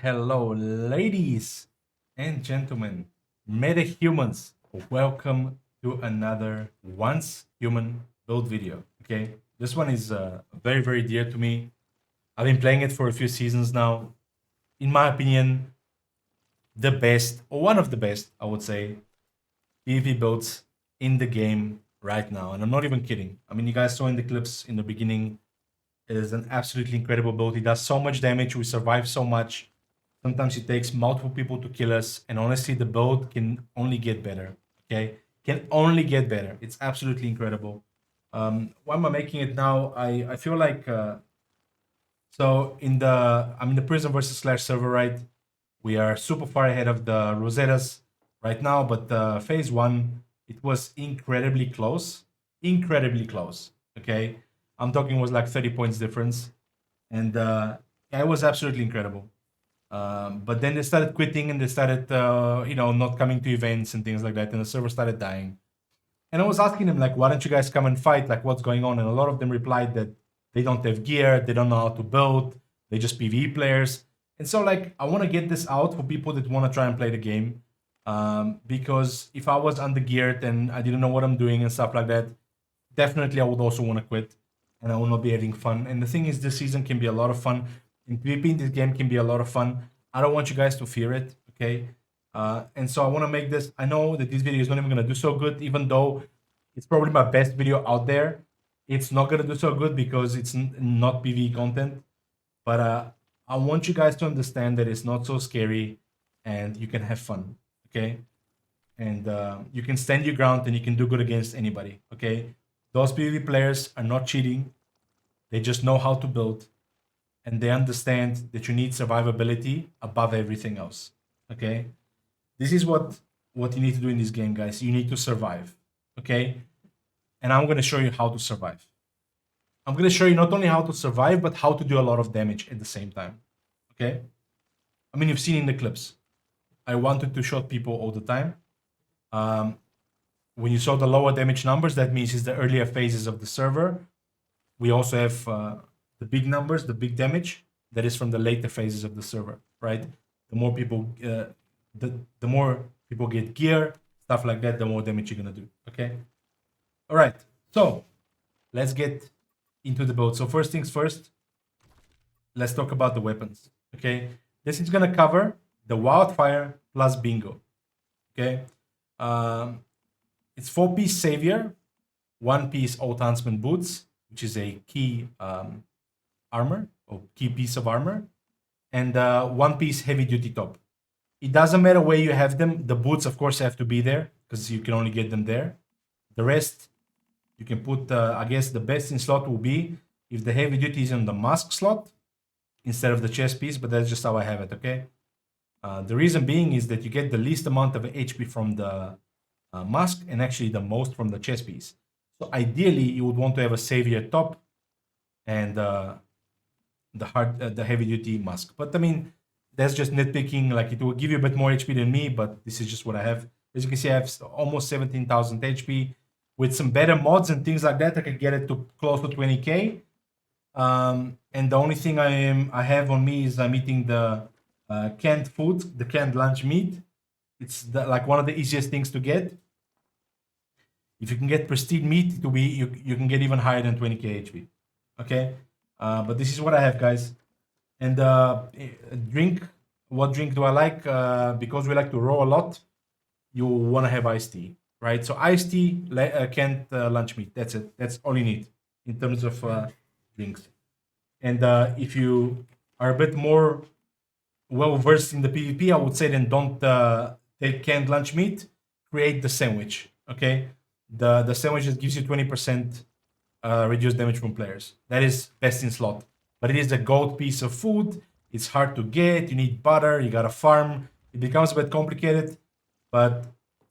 Hello, ladies and gentlemen, meta-humans. Welcome to another Once Human build video. Okay, this one is very, very dear to me. I've been playing it for a few seasons now. In my opinion, the best, or one of the best, I would say, PvP builds in the game right now. And I'm not even kidding. I mean, you guys saw in the clips in the beginning, it is an absolutely incredible build. It does so much damage. We survive so much. Sometimes it takes multiple people to kill us. And honestly, the build can only get better. Okay? Can only get better. It's absolutely incredible. Why am I making it now? I feel like so I'm in the Prismverse'S server, right? We are super far ahead of the Rosettas right now, but phase one, it was incredibly close. Incredibly close. Okay. I'm talking was like 30 points difference. And yeah, it was absolutely incredible. But then they started quitting and they started, not coming to events and things like that. And the server started dying. And I was asking them, like, why don't you guys come and fight? Like, what's going on? And a lot of them replied that they don't have gear, they don't know how to build, they're just PvE players. And so, like, I want to get this out for people that want to try and play the game. Because if I was undergeared and I didn't know what I'm doing and stuff like that, definitely I would also want to quit and I will not be having fun. And the thing is, this season can be a lot of fun. And PvP in this game can be a lot of fun. I don't want you guys to fear it, okay? And so I want to make this. I know that this video is not even going to do so good, even though it's probably my best video out there. It's not going to do so good because it's not PvE content. But I want you guys to understand that it's not so scary and you can have fun, okay? And you can stand your ground and you can do good against anybody, okay? Those PvP players are not cheating. They just know how to build and they understand that you need survivability above everything else, okay? This is what you need to do in this game, guys. You need to survive, okay? And I'm going to show you how to survive. I'm going to show you not only how to survive, but how to do a lot of damage at the same time, okay? I mean, you've seen in the clips. I wanted to shoot people all the time. When you saw the lower damage numbers, that means it's the earlier phases of the server. We also have the big numbers, the big damage, that is from the later phases of the server, right? The more people, the more people get gear, stuff like that, the more damage you're gonna do. Okay. All right. So let's get into the build. So first things first, let's talk about the weapons. Okay. This is gonna cover the Wildfire plus Bingo. Okay. It's 4-piece Savior, 1-piece Old Huntsman Boots, which is a key armor or key piece of armor, and 1-piece Heavy Duty Top. It doesn't matter where you have them. The boots, of course, have to be there because you can only get them there. The rest, you can put, I guess the best in slot will be if the Heavy Duty is in the mask slot instead of the chest piece, but that's just how I have it, okay? The reason being is that you get the least amount of HP from the mask and actually the most from the chest piece. So ideally, you would want to have a Savior top and the heavy duty mask. But I mean, that's just nitpicking. Like it will give you a bit more HP than me, but this is just what I have. As you can see, I have almost 17,000 HP. With some better mods and things like that, I can get it to close to 20k. And the only thing I have on me is I'm eating the canned food, the canned lunch meat. It's like one of the easiest things to get. If you can get pristine meat, it will be you can get even higher than 20k HP. Okay, but this is what I have, guys. And drink. What drink do I like? Because we like to row a lot, you want to have iced tea, right? So iced tea, canned lunch meat. That's it. That's all you need in terms of drinks. And if you are a bit more well versed in the PvP, I would say then don't take canned lunch meat. Create the sandwich. Okay, the sandwich that gives you 20% reduced damage from players. That is best in slot, but it is a gold piece of food. It's hard to get. You need butter. You gotta farm. It becomes a bit complicated. But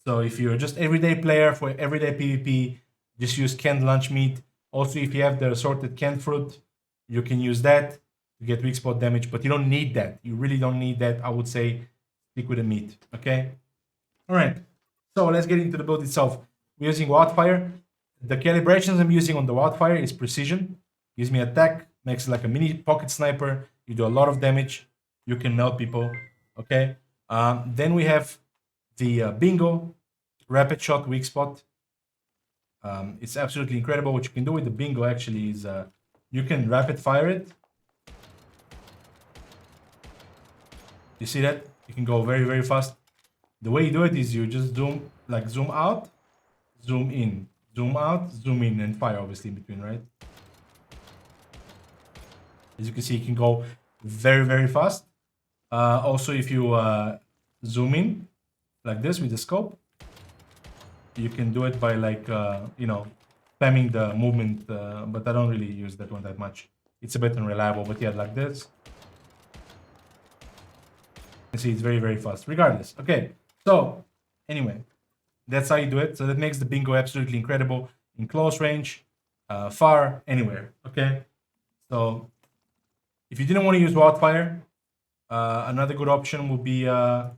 so if you're just everyday player for everyday PvP, just use canned lunch meat. Also, if you have the assorted canned fruit, you can use that to get weak spot damage. But you don't need that. You really don't need that. I would say stick with the meat. Okay. All right. So let's get into the build itself. We're using Wildfire. The calibrations I'm using on the Wildfire is precision. Gives me attack, makes it like a mini pocket sniper. You do a lot of damage. you can melt people. Okay. Then we have the bingo, rapid shot, weak spot. It's absolutely incredible. What you can do with the bingo actually is you can rapid fire it. You see that? You can go very, very fast. The way you do it is you just zoom out, zoom in, zoom out, zoom in, and fire obviously in between, right? As you can see, you can go very, very fast. Also, if you zoom in like this with the scope, you can do it by like, you know, spamming the movement, but I don't really use that one that much. It's a bit unreliable, but yeah, like this. You can see it's very, very fast, regardless. Okay, so anyway, that's how you do it. So that makes the bingo absolutely incredible in close range, far, anywhere. Okay, so if you didn't want to use Wildfire, another good option would be the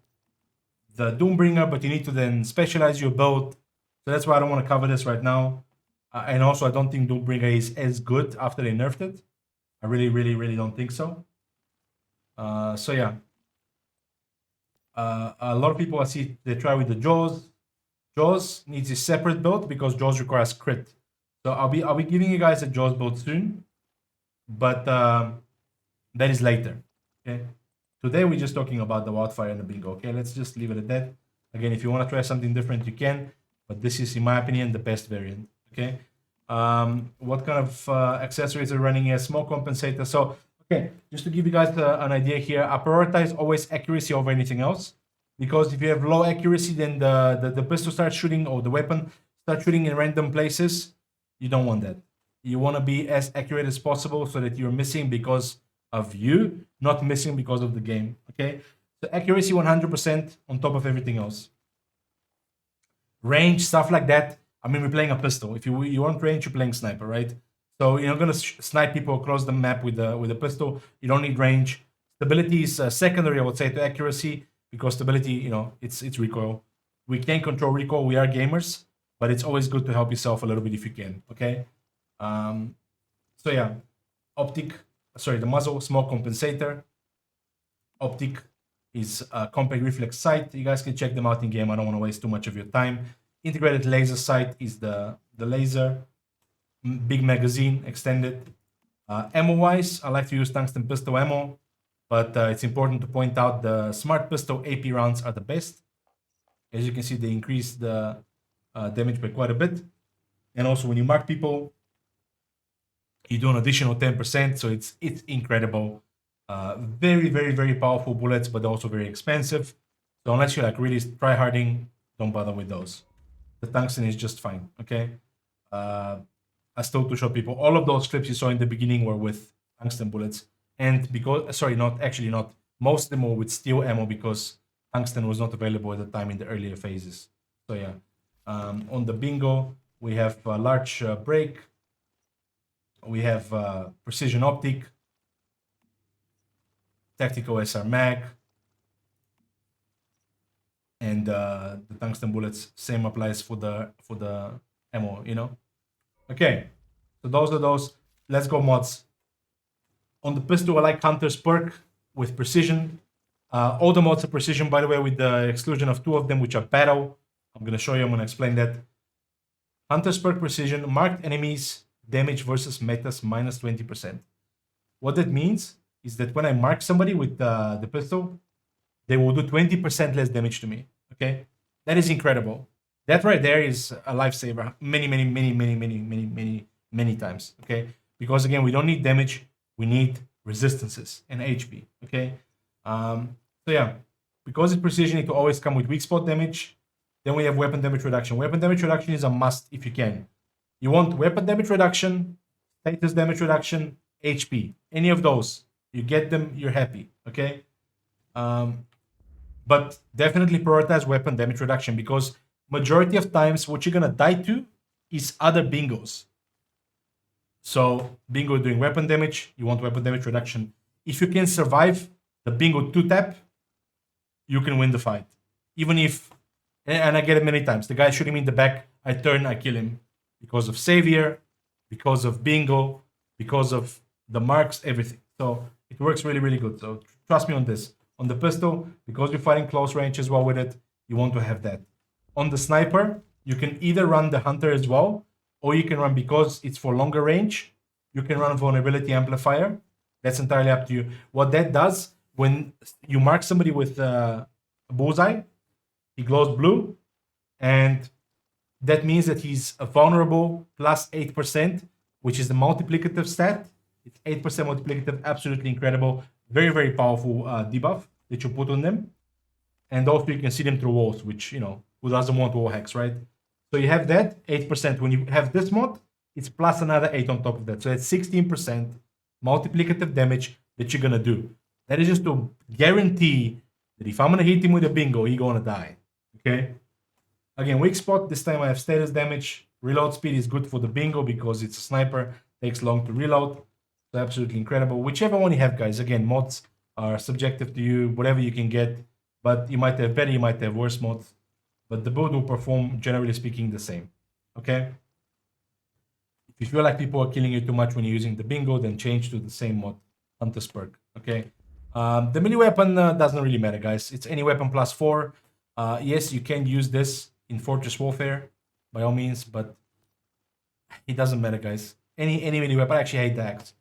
Doombringer, but you need to then specialize your build. So that's why I don't want to cover this right now. And also, I don't think Doombringer is as good after they nerfed it. I really, really, really don't think so. So yeah. A lot of people I see they try with the Jaws. Jaws needs a separate build because Jaws requires crit. So I'll be giving you guys a Jaws build soon, but that is later. Okay. Today we're just talking about the Wildfire and the bingo. Okay, let's just leave it at that. Again, if you want to try something different, you can, but this is, in my opinion, the best variant. Okay. What kind of accessories are running as smoke compensator? So okay, just to give you guys an idea here, I prioritize always accuracy over anything else, because if you have low accuracy, then the pistol starts shooting or the weapon starts shooting in random places. You don't want that. You want to be as accurate as possible so that you're missing because of you, not missing because of the game. Okay, so accuracy 100% on top of everything else. Range, stuff like that. I mean, we're playing a pistol. If you want range, you're playing sniper, right? So you're not gonna snipe people across the map with a pistol. You don't need range. Stability is secondary, I would say, to accuracy, because stability, you know, it's recoil. We can't control recoil. We are gamers, but it's always good to help yourself a little bit if you can. Okay. So yeah, optic. Sorry, the muzzle smoke compensator. Optic is a compact reflex sight. You guys can check them out in game. I don't want to waste too much of your time. Integrated laser sight is the laser. Big magazine, extended. Ammo wise, I like to use tungsten pistol ammo, but it's important to point out the smart pistol AP rounds are the best. As you can see, they increase the damage by quite a bit. And also when you mark people, you do an additional 10%, so it's incredible. Very, very, very powerful bullets, but also very expensive. So unless you're like really try-harding, don't bother with those. The tungsten is just fine, okay? I still to show people all of those clips you saw in the beginning were with tungsten bullets, and because not most of them were with steel ammo because tungsten was not available at the time in the earlier phases. So yeah, on the bingo we have a large break, we have precision optic, tactical SR mag, and the tungsten bullets. Same applies for the ammo, you know. Okay, so those are those. Let's go mods. On the pistol, I like Hunter's perk with precision. All the mods are precision, by the way, with the exclusion of 2 of them, which are battle. I'm going to show you, I'm going to explain that. Hunter's perk precision, marked enemies, damage versus metas minus 20%. What that means is that when I mark somebody with the pistol, they will do 20% less damage to me. Okay, that is incredible. That right there is a lifesaver many times. Okay, because again, we don't need damage, we need resistances and HP. Okay, so yeah, because it's precision, it will always come with weak spot damage. Then we have weapon damage reduction. Weapon damage reduction is a must if you can. You want weapon damage reduction, status damage reduction, HP. Any of those, you get them, you're happy. Okay. But definitely prioritize weapon damage reduction, because majority of times what you're gonna die to is other bingos. So bingo doing weapon damage, you want weapon damage reduction. If you can survive the bingo 2-tap, you can win the fight. Even if, and I get it many times, the guy shooting me in the back, I turn, I kill him. Because of Savior, because of bingo, because of the marks, everything. So it works really, really good. So Trust me on this. On the pistol, because you're fighting close range as well with it, you want to have that. On the sniper, you can either run the hunter as well, or you can run, because it's for longer range, you can run vulnerability amplifier. That's entirely up to you. What that does, when you mark somebody with a bullseye, he glows blue, and that means that he's vulnerable plus 8%, which is the multiplicative stat. It's 8% multiplicative, absolutely incredible. Very, very powerful debuff that you put on them. And also you can see them through walls, which, you know, who doesn't want wall hacks, right? So you have that, 8%. When you have this mod, it's plus another 8 on top of that. So it's 16% multiplicative damage that you're gonna do. That is just to guarantee that if I'm gonna hit him with a bingo, he's gonna die, okay? Again, weak spot, this time I have status damage. Reload speed is good for the bingo because it's a sniper, takes long to reload. So absolutely incredible. Whichever one you have, guys. Again, mods are subjective to you, whatever you can get. But you might have better, you might have worse mods. But the build will perform, generally speaking, the same, okay? If you feel like people are killing you too much when you're using the bingo, then change to the same mod, Hunter's perk, okay? The melee weapon doesn't really matter, guys. It's any weapon plus 4. Yes, you can use this in Fortress Warfare, by all means, but it doesn't matter, guys. Any melee weapon, I actually hate the axe.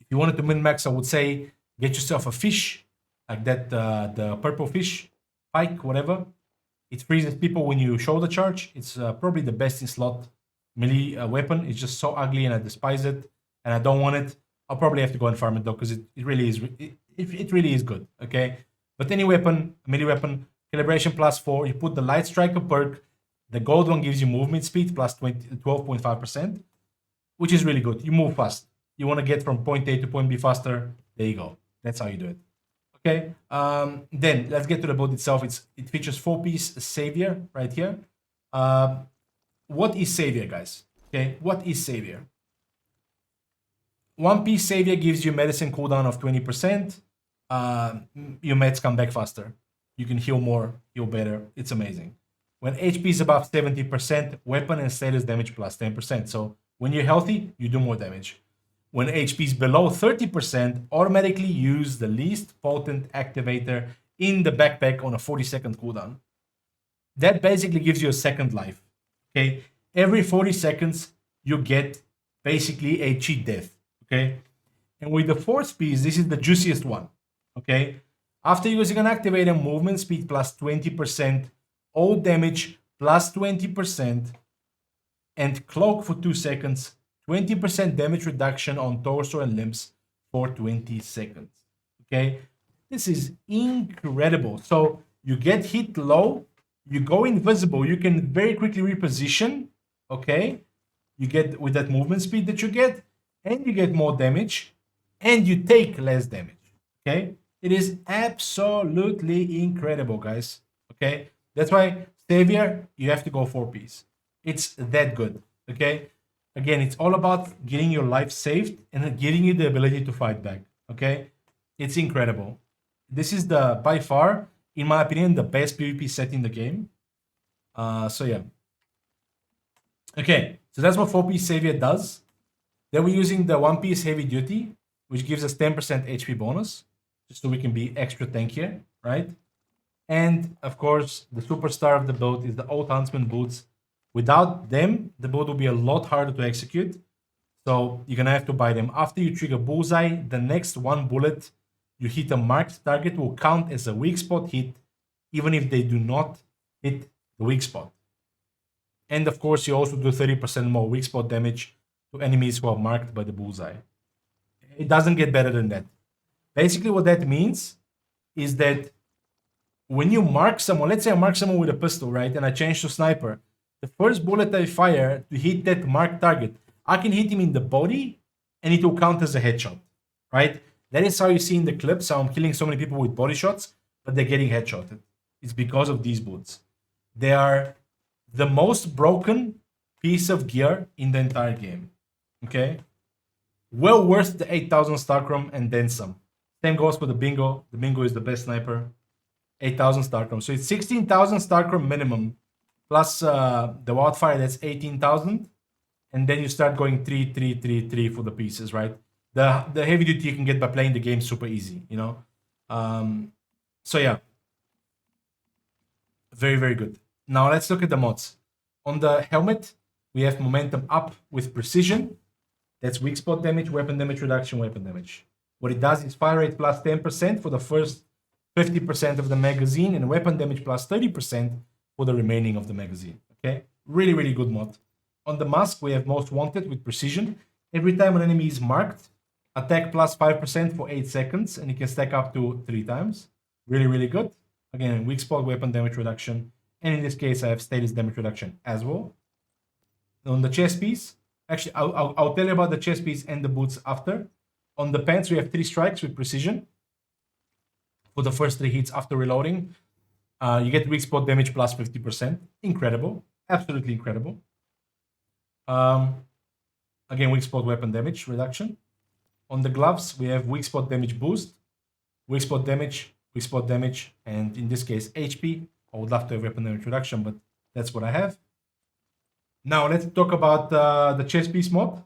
If you wanted to min-max, I would say get yourself a fish, like that, the purple fish, pike, whatever. It freezes people when you shoulder charge. It's probably the best in slot melee weapon. It's just so ugly and I despise it and I don't want it. I'll probably have to go and farm it though, because it really is it really is good, okay? But any weapon, melee weapon, calibration plus 4, you put the light striker perk, the gold one gives you movement speed plus 12.5%, which is really good. You move fast. You want to get from point A to point B faster, there you go. That's how you do it. Okay, then let's get to the build itself. It features 4-piece Savior right here. What is Savior, guys? Okay, what is Savior? 1-piece Savior gives you medicine cooldown of 20%. Your meds come back faster. You can heal more, heal better. It's amazing. When HP is above 70%, weapon and status damage plus 10%. So when you're healthy, you do more damage. When HP is below 30%, automatically use the least potent activator in the backpack on a 40-second cooldown. That basically gives you a second life. Okay, every 40 seconds you get basically a cheat death. Okay, and with the 4th piece, this is the juiciest one. Okay, after using an activator, movement speed plus 20%, all damage plus 20%, and cloak for 2 seconds. 20% damage reduction on torso and limbs for 20 seconds. Okay, this is incredible. So you get hit low, you go invisible, you can very quickly reposition. Okay, you get with that movement speed that you get, and you get more damage, and you take less damage. Okay, it is absolutely incredible, guys. Okay, that's why Savior, you have to go 4-piece. It's that good. Okay. Again, it's all about getting your life saved and giving you the ability to fight back, okay? It's incredible. This is by far, in my opinion, the best PvP set in the game. So yeah. Okay, so that's what 4-piece Savior does. Then we're using the 1-piece Heavy Duty, which gives us 10% HP bonus, just so we can be extra tankier, right? And, of course, the superstar of the build is the Old Huntsman boots. Without them, the build will be a lot harder to execute. So you're going to have to buy them. After you trigger Bullseye, the next 1 bullet you hit a marked target will count as a weak spot hit, even if they do not hit the weak spot. And of course, you also do 30% more weak spot damage to enemies who are marked by the Bullseye. It doesn't get better than that. Basically, what that means is that when you mark someone, let's say I mark someone with a pistol, right? And I change to sniper. The first bullet I fire to hit that marked target, I can hit him in the body and it will count as a headshot, right? That is how you see in the clips how I'm killing so many people with body shots, but they're getting headshotted. It's because of these boots. They are the most broken piece of gear in the entire game, okay? Well worth the 8,000 Starchrome and then some. Same goes for the Bingo. The Bingo is the best sniper. 8,000 Starchrome. So it's 16,000 Starchrome minimum. Plus the Wildfire, that's 18,000. And then you start going 3 for the pieces, right? the heavy duty you can get by playing the game super easy, you know. So yeah, very, very good. Now let's look at the mods. On the helmet, we have momentum up with precision. That's weak spot damage, weapon damage reduction, weapon damage. What it does is fire rate plus 10% for the first 50% of the magazine, and weapon damage plus 30% for the remaining of the magazine. Okay, really, really good mod. On the mask, we have most wanted with precision. Every time an enemy is marked, attack plus 5% for 8 seconds, and you can stack up to 3 times. Really, really good. Again, weak spot, weapon damage reduction, and in this case, I have status damage reduction as well. On the chest piece, actually, I'll tell you about the chest piece and the boots after. On the pants, we have 3 strikes with precision for the first 3 hits after reloading. You get weak spot damage plus 50%. Incredible. Absolutely incredible. Again, weak spot weapon damage reduction. On the gloves, we have weak spot damage boost, weak spot damage, and in this case, HP. I would love to have weapon damage reduction, but that's what I have. Now, let's talk about the chest piece mod.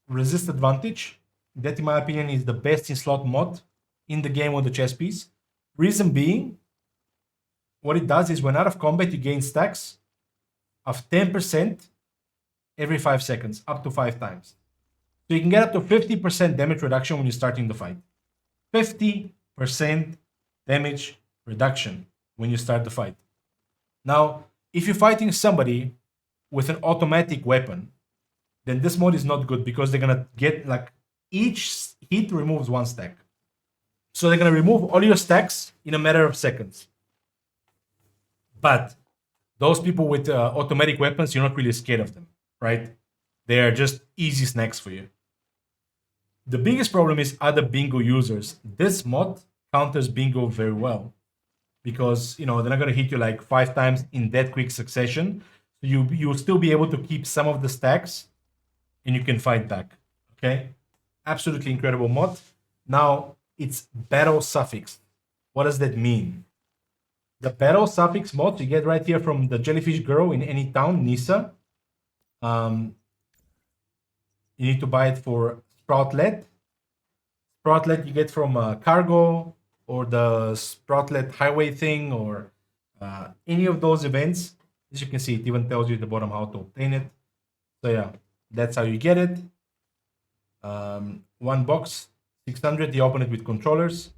Resist advantage. That, in my opinion, is the best in slot mod in the game on the chest piece. Reason being, what it does is when out of combat, you gain stacks of 10% every 5 seconds, up to 5 times. So you can get up to 50% damage reduction when you're starting the fight. 50% damage reduction when you start the fight. Now, if you're fighting somebody with an automatic weapon, then this mod is not good because they're gonna get like each hit removes 1 stack. So they're gonna remove all your stacks in a matter of seconds. But those people with automatic weapons, you're not really scared of them, right? They are just easy snacks for you. The biggest problem is other bingo users. This mod counters bingo very well because, you know, they're not going to hit you like 5 times in that quick succession. So you'll still be able to keep some of the stacks and you can fight back. Okay, absolutely incredible mod. Now it's battle suffix. What does that mean? The battle suffix mod you get right here from the Jellyfish Girl in any town, Nisa. You need to buy it for Sproutlet. Sproutlet you get from Cargo or the Sproutlet Highway thing or any of those events. As you can see, it even tells you at the bottom how to obtain it. So yeah, that's how you get it. 1 box, 600. You open it with controllers.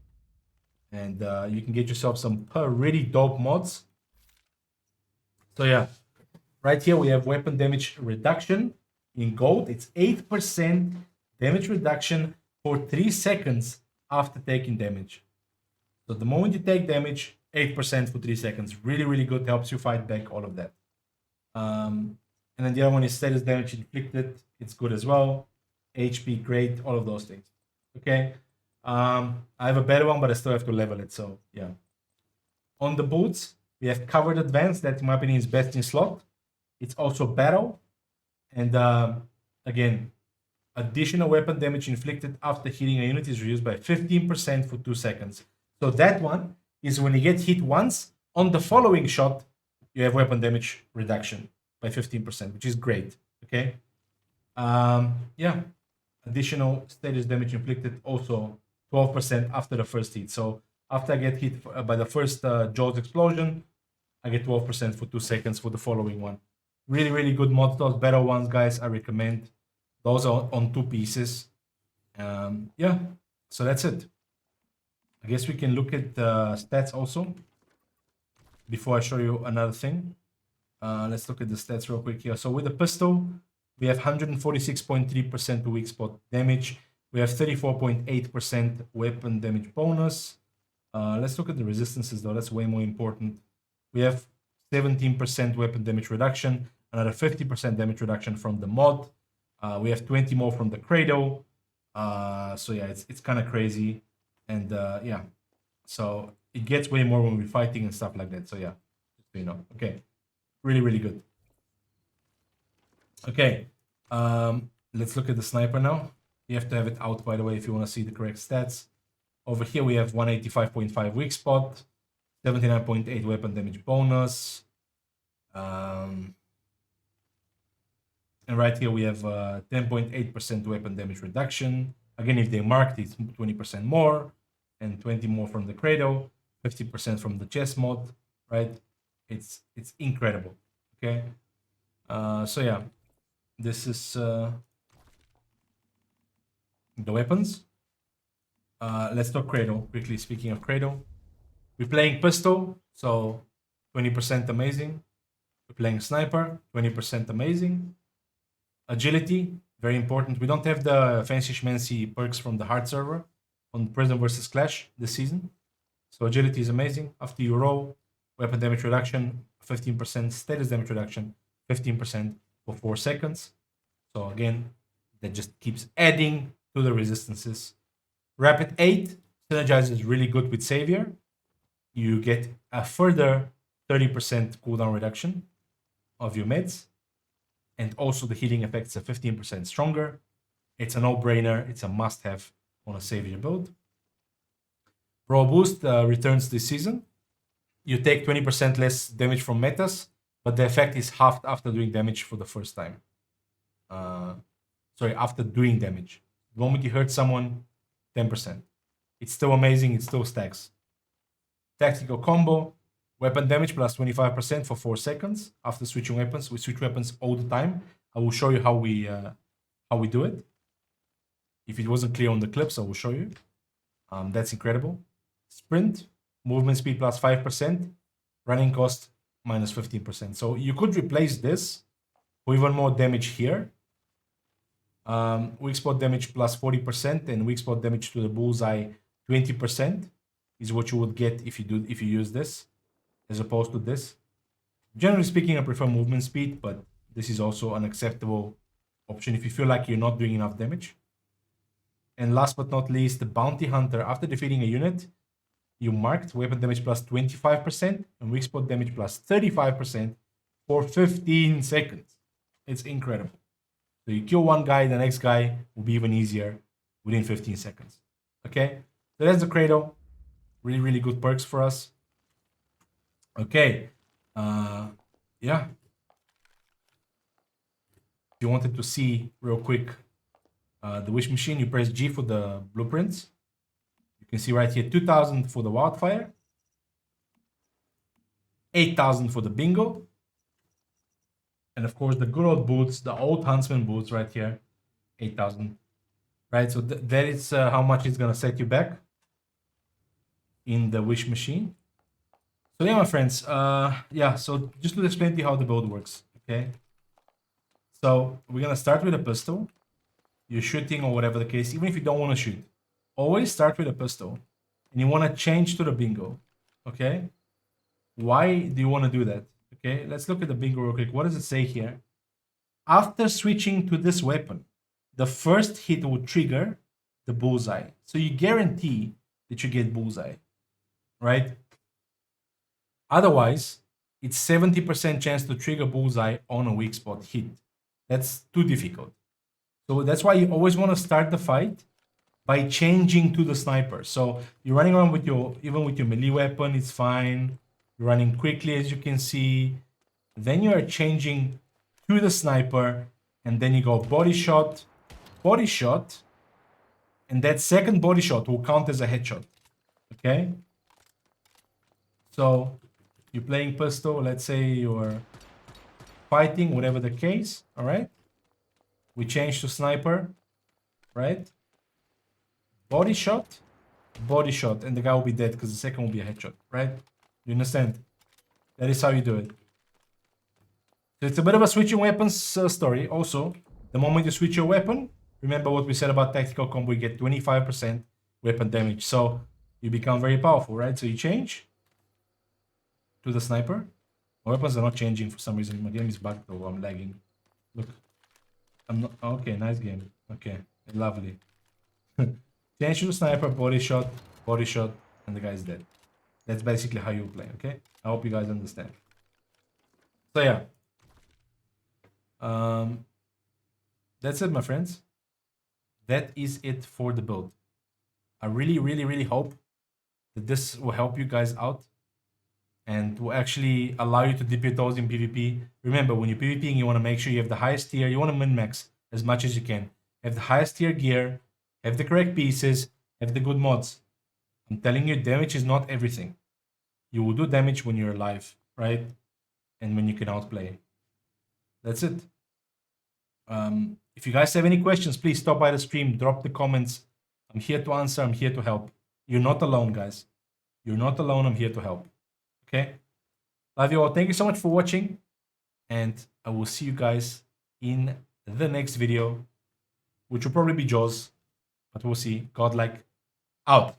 And you can get yourself some really dope mods. So yeah, right here we have weapon damage reduction in gold. It's 8% damage reduction for 3 seconds after taking damage. So the moment you take damage, 8% for 3 seconds. Really, really good. Helps you fight back, all of that. And then the other one is status damage inflicted. It's good as well. HP, great. All of those things. Okay. I have a better one, but I still have to level it. So yeah. On the boots, we have covered advance. That, in my opinion, is best in slot. It's also battle. And again, additional weapon damage inflicted after hitting a unit is reduced by 15% for 2 seconds. So that one is when you get hit once, on the following shot, you have weapon damage reduction by 15%, which is great. Okay. Yeah. Additional status damage inflicted also 12% after the first hit. So after I get hit by the first Jaws explosion, I get 12% for 2 seconds for the following one. Really, really good mods. Those better ones, guys, I recommend. Those are on 2 pieces. Yeah, so that's it. I guess we can look at the stats also before I show you another thing. Let's look at the stats real quick here. So with the pistol, we have 146.3% weak spot damage. We have 34.8% weapon damage bonus. Let's look at the resistances though. That's way more important. We have 17% weapon damage reduction, another 50% damage reduction from the mod. We have 20 more from the Cradle. So yeah, it's kind of crazy. And yeah, so it gets way more when we're fighting and stuff like that. So yeah, just so you know. Okay, really, really good. Okay, let's look at the sniper now. You have to have it out, by the way, if you want to see the correct stats. Over here, we have 185.5 weak spot, 79.8 weapon damage bonus. And right here, we have 10.8% weapon damage reduction, Again, if they marked, it's 20% more, and 20 more from the Cradle, 50% from the chess mod, right? It's incredible. Okay. So yeah, this is the weapons. Let's talk Cradle quickly. Speaking of Cradle, we're playing pistol, so 20% amazing. We're playing sniper, 20% amazing. Agility, very important. We don't have the fancy schmancy perks from the hard server on Prismverse'S Clash this season. So agility is amazing. After you roll, weapon damage reduction, 15%, status damage reduction, 15% for 4 seconds. So again, that just keeps adding to the resistances. Rapid 8 synergizes really good with Savior. You get a further 30% cooldown reduction of your meds. And also the healing effects are 15% stronger. It's a no-brainer. It's a must-have on a Savior build. Pro Boost returns this season. You take 20% less damage from metas, but the effect is halved after doing damage for the first time. After doing damage. The moment you hurt someone, 10%. It's still amazing. It still stacks. Tactical combo. Weapon damage plus 25% for 4 seconds after switching weapons. We switch weapons all the time. I will show you how we do it. If it wasn't clear on the clips, I will show you. That's incredible. Sprint, movement speed plus 5%, running cost minus 15%. So you could replace this for even more damage here. Weak spot damage plus 40% and weak spot damage to the bullseye 20% is what you would get if you use this, as opposed to this. Generally speaking, I prefer movement speed, but this is also an acceptable option if you feel like you're not doing enough damage. And last but not least, the Bounty Hunter. After defeating a unit, you marked weapon damage plus 25% and weak spot damage plus 35% for 15 seconds. It's incredible. So you kill one guy, the next guy will be even easier within 15 seconds. Okay, so that's the Cradle. Really, really good perks for us. Okay, yeah. If you wanted to see real quick the wish machine, you press G for the blueprints. You can see right here 2,000 for the Wildfire, 8,000 for the Bingo, and of course the good old boots, the old Huntsman boots right here, 8,000. Right, so that is how much it's gonna set you back in the wish machine. So yeah, my friends, yeah, so just to explain to you how the build works, okay? So we're gonna start with a pistol. You're shooting or whatever the case, even if you don't want to shoot. Always start with a pistol. And you want to change to the Bingo, okay? Why do you want to do that? Okay, let's look at the Bingo real quick. What does it say here? After switching to this weapon, the first hit will trigger the bullseye. So you guarantee that you get bullseye, right? Otherwise, it's 70% chance to trigger bullseye on a weak spot hit. That's too difficult. So that's why you always want to start the fight by changing to the sniper. So you're running around with even with your melee weapon, it's fine. You're running quickly, as you can see. Then you are changing to the sniper, and then you go body shot, and that second body shot will count as a headshot. Okay? So you're playing pistol, let's say you're fighting, whatever the case, all right? We change to sniper, right? Body shot, and the guy will be dead because the second will be a headshot, right? You understand? That is how you do it. So it's a bit of a switching weapons story. Also, the moment you switch your weapon, remember what we said about tactical combo, you get 25% weapon damage. So you become very powerful, right? So you change to the sniper. My weapons are not changing for some reason. My game is bugged though, I'm lagging. Look. I'm not okay, nice game. Okay, lovely. Change to the sniper, body shot, and the guy's dead. That's basically how you play, okay? I hope you guys understand. So yeah. That's it, my friends. That is it for the build. I really, really, really hope that this will help you guys out and will actually allow you to dip your toes in PvP. Remember, when you're PvPing, you want to make sure you have the highest tier. You want to min-max as much as you can. Have the highest tier gear have the correct pieces, have the good mods. I'm telling you, damage is not everything. You will do damage when you're alive, right? And when you can outplay. That's it. If you guys have any questions, please stop by the stream, drop the comments. I'm here to answer, I'm here to help. You're not alone, guys. You're not alone, I'm here to help. Okay? Love you all. Thank you so much for watching. And I will see you guys in the next video, which will probably be Jaws, but we'll see. Godlike out.